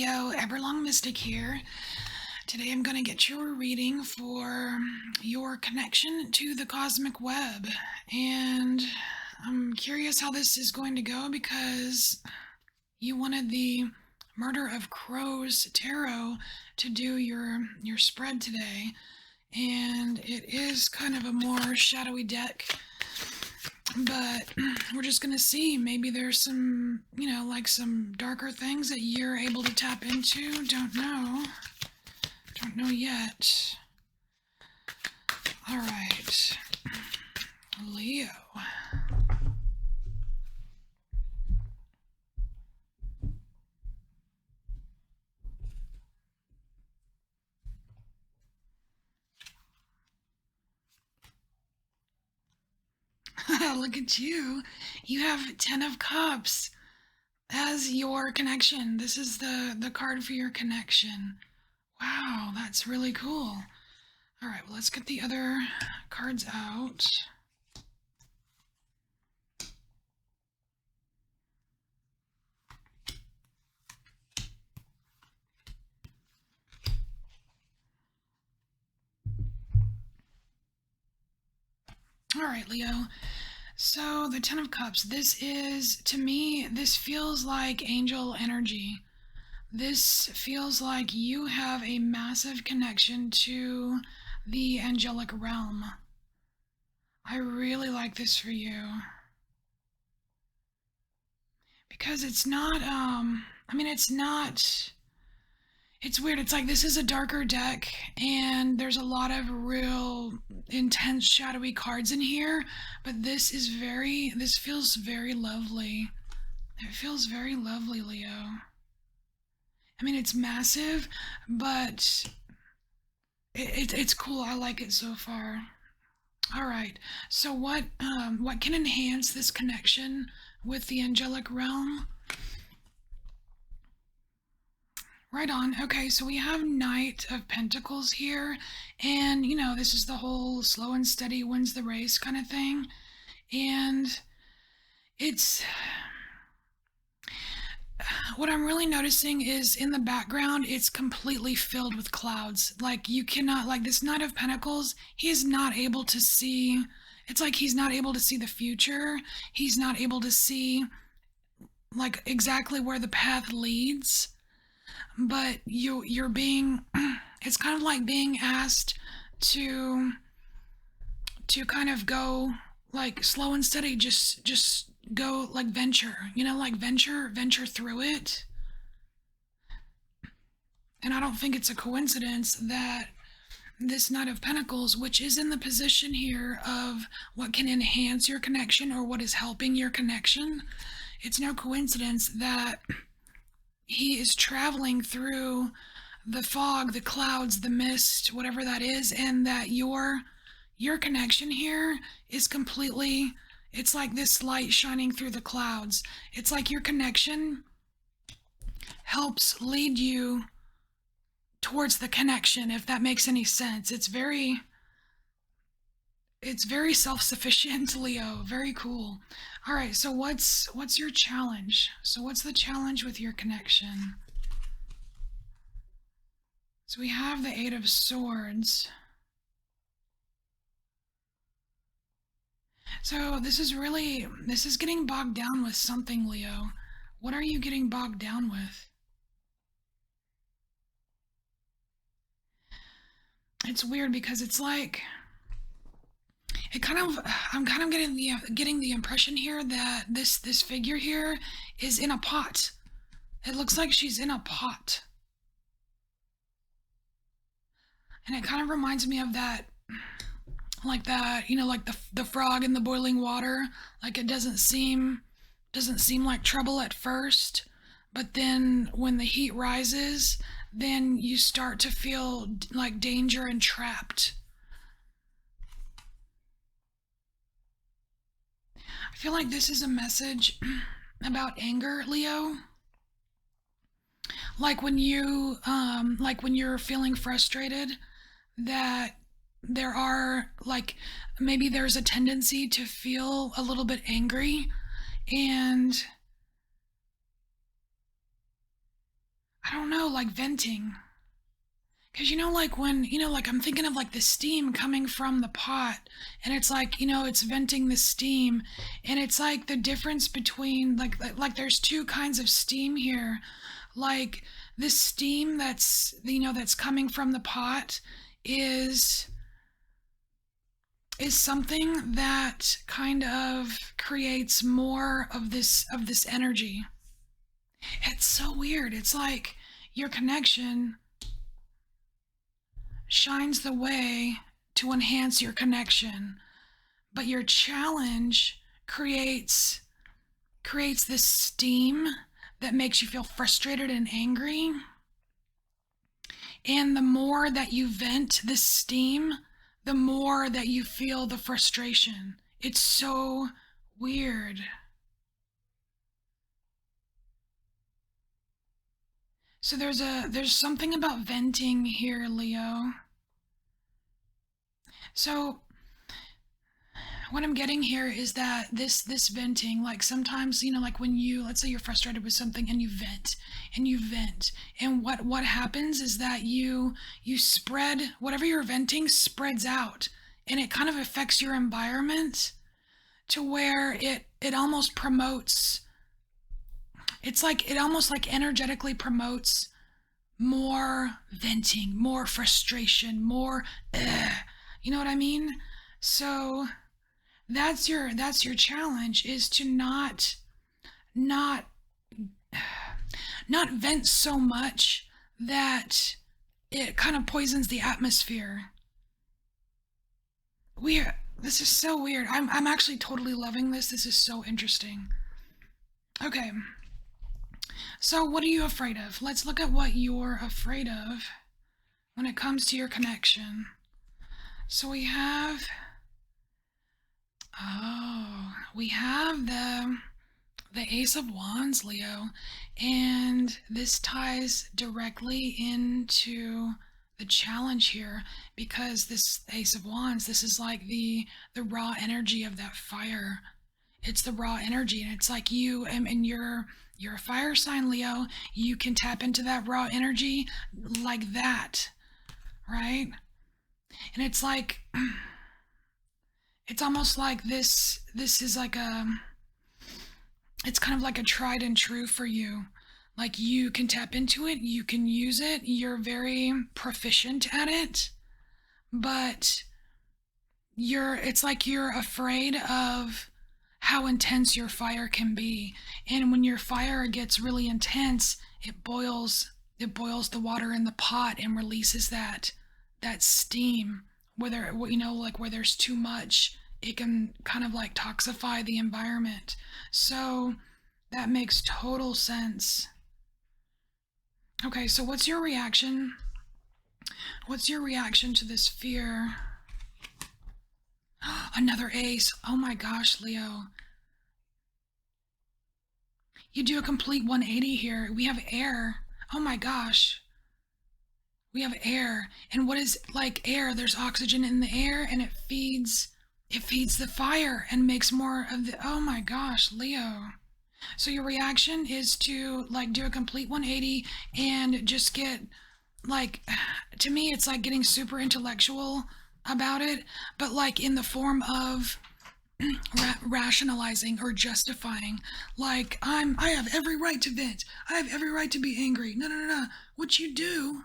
Leo, Everlong Mystic here. Today I'm going to get your reading for your connection to the cosmic web. And I'm curious how this is going to go because you wanted the Murder of Crows Tarot to do your spread today. And it is kind of a more shadowy deck. But we're just going to see. Maybe there's some, like some darker things that you're able to tap into. Don't know. Don't know yet. All right. Leo. Look at you. You have 10 of Cups as your connection. This is the card for your connection. Wow, that's really cool. All right, well, let's get the other cards out. All right, Leo. So the 10 of Cups, this is, to me, this feels like angel energy. This feels like you have a massive connection to the angelic realm. I really like this for you. Because it's not, it's weird. It's like this is a darker deck and there's a lot of real intense shadowy cards in here, but this feels very lovely. It feels very lovely, Leo. I mean, it's massive, but it's cool. I like it so far. All right. So what can enhance this connection with the angelic realm? Right on. Okay, so we have Knight of Pentacles here, and this is the whole slow and steady wins the race kind of thing. And it's what I'm really noticing is in the background, it's completely filled with clouds. Like you cannot, like this Knight of Pentacles, he is not able to see, it's like he's not able to see the future. He's not able to see like exactly where the path leads. But you're being, it's kind of like being asked to kind of go like slow and steady, just go like venture, like venture through it. And I don't think it's a coincidence that this Knight of Pentacles, which is in the position here of what can enhance your connection or what is helping your connection, it's no coincidence that he is traveling through the fog, the clouds, the mist, whatever that is, and that your connection here is completely, it's like this light shining through the clouds. It's like your connection helps lead you towards the connection, if that makes any sense. It's very self-sufficient, Leo. Very cool. All right, so what's your challenge? So what's the challenge with your connection? So we have the Eight of Swords. So this is getting bogged down with something, Leo. What are you getting bogged down with? It's weird because it's like, I'm kind of getting the impression here that this figure here is in a pot. It looks like she's in a pot. And it kind of reminds me of that, like that, like the frog in the boiling water. Like it doesn't seem like trouble at first, but then when the heat rises, then you start to feel like danger and trapped. I feel like this is a message about anger, Leo. Like when you're feeling frustrated, that there are like maybe there's a tendency to feel a little bit angry, and I don't know, like venting. Because like when, like I'm thinking of like the steam coming from the pot, and it's like, it's venting the steam, and it's like the difference between like there's two kinds of steam here. Like this steam that's coming from the pot is is something that kind of creates more of this energy. It's so weird. It's like your connection shines the way to enhance your connection, but your challenge creates this steam that makes you feel frustrated and angry. And the more that you vent this steam, the more that you feel the frustration. It's so weird. So there's something about venting here, Leo. So what I'm getting here is that this venting, like sometimes, like when you, let's say you're frustrated with something and you vent and you vent, and what happens is that you spread whatever you're venting spreads out, and it kind of affects your environment to where it almost promotes, it's like it almost like energetically promotes more venting, more frustration, more you know what I mean? So that's your challenge, is to not not vent so much that it kind of poisons the atmosphere. Weird. This is so weird. I'm actually totally loving this. This is so interesting. Okay. So what are you afraid of? Let's look at what you're afraid of when it comes to your connection. So we have the Ace of Wands, Leo, and this ties directly into the challenge here, because this Ace of Wands, this is like the raw energy of that fire. It's the raw energy, and it's like and you're a fire sign, Leo. You can tap into that raw energy like that, right? And it's like it's almost like this is like it's kind of like a tried and true for you. Like you can tap into it, you can use it, you're very proficient at it, but it's like you're afraid of how intense your fire can be. And when your fire gets really intense, it boils the water in the pot and releases that steam. Whether like where there's too much, it can kind of like toxify the environment. So that makes total sense. Okay, so what's your reaction? What's your reaction to this fear? Another ace. Oh my gosh, Leo. You do a complete 180 here. We have air. Oh my gosh. We have air. And what is like air? There's oxygen in the air, and it feeds the fire and makes more of the, oh my gosh, Leo. So your reaction is to like do a complete 180 and just get like, to me it's like getting super intellectual about it, but like in the form of rationalizing or justifying, like I have every right to vent, I have every right to be angry. No, no, no, no. What you do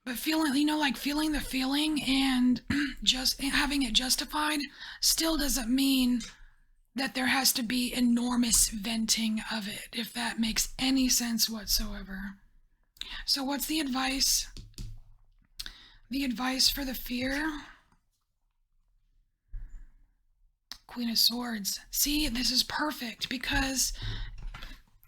but feeling, like feeling the feeling and just having it justified still doesn't mean that there has to be enormous venting of it, if that makes any sense whatsoever. So what's the advice? The advice for the fear? Queen of Swords. See, this is perfect, because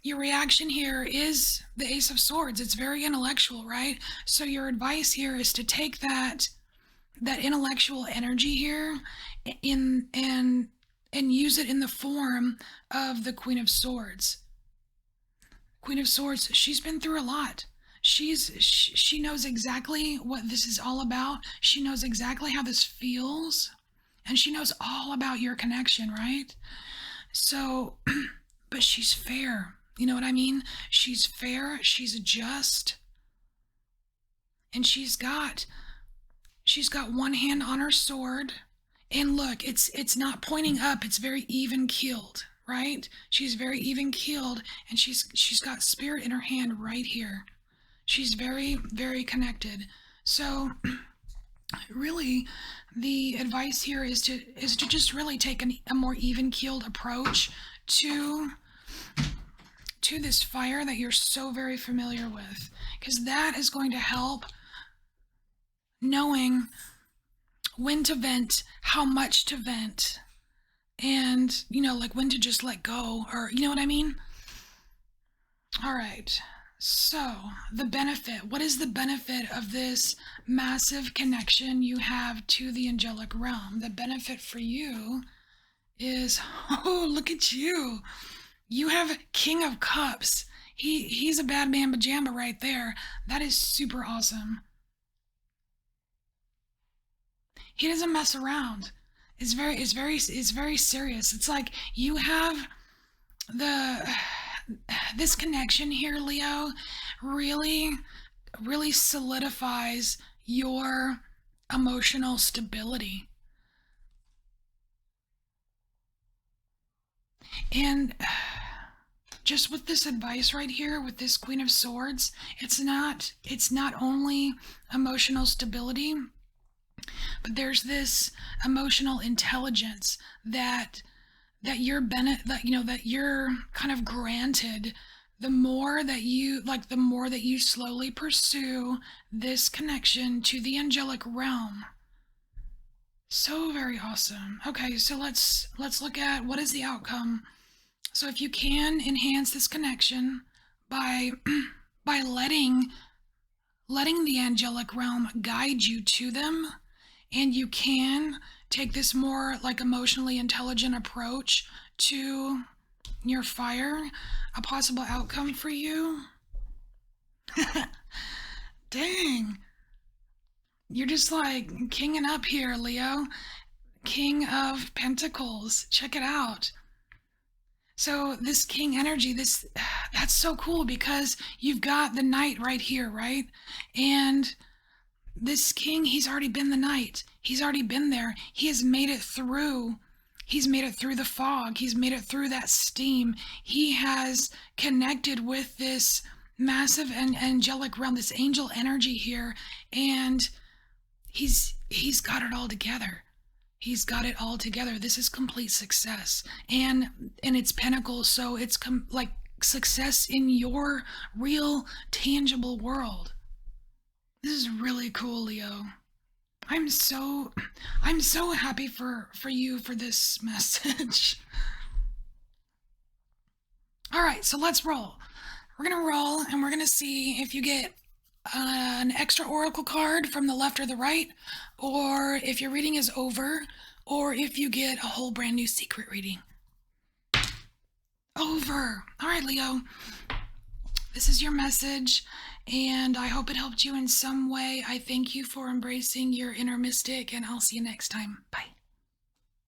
your reaction here is the Ace of Swords. It's very intellectual, right? So your advice here is to take that intellectual energy here in and use it in the form of the Queen of Swords. Queen of Swords, she's been through a lot. She knows exactly what this is all about. She knows exactly how this feels, and she knows all about your connection, right? So, but she's fair. You know what I mean? She's fair, she's just, and she's got one hand on her sword. And look, it's not pointing up, it's very even keeled, right? She's very even keeled, and she's got spirit in her hand right here. She's very, very connected. So really, the advice here is to just really take a more even keeled approach to this fire that you're so very familiar with, because that is going to help knowing when to vent, how much to vent, and like when to just let go, or you know what I mean. All right, so the benefit, what is the benefit of this massive connection you have to the angelic realm? The benefit for you is, oh, look at you. You have King of Cups. He's a bad man pajama right there. That is super awesome. He doesn't mess around. It's very serious. It's like you have the this connection here, Leo, really really solidifies your emotional stability. And just with this advice right here with this Queen of Swords, it's not only emotional stability, but there's this emotional intelligence that you're kind of granted the more that you slowly pursue this connection to the angelic realm. So very awesome. Okay, so let's look at what is the outcome. So if you can enhance this connection by by letting the angelic realm guide you to them, and you can take this more like emotionally intelligent approach to your fire, a possible outcome for you. Dang, you're just like kinging up here, Leo. King of Pentacles. Check it out. So this king energy, that's so cool because you've got the knight right here, right? And this king, he's already been the knight. He's already been there. He has made it through. He's made it through the fog. He's made it through that steam. He has connected with this massive and angelic realm, this angel energy here, and he's got it all together. He's got it all together. This is complete success, and it's pinnacle. So it's like success in your real, tangible world. This is really cool, Leo. I'm so I'm so happy for you for this message. All right, so let's roll. We're gonna roll, and we're gonna see if you get an extra oracle card from the left or the right, or if your reading is over, or if you get a whole brand new secret reading. Over. All right, Leo. This is your message, and I hope it helped you in some way. I thank you for embracing your inner mystic, and I'll see you next time. Bye.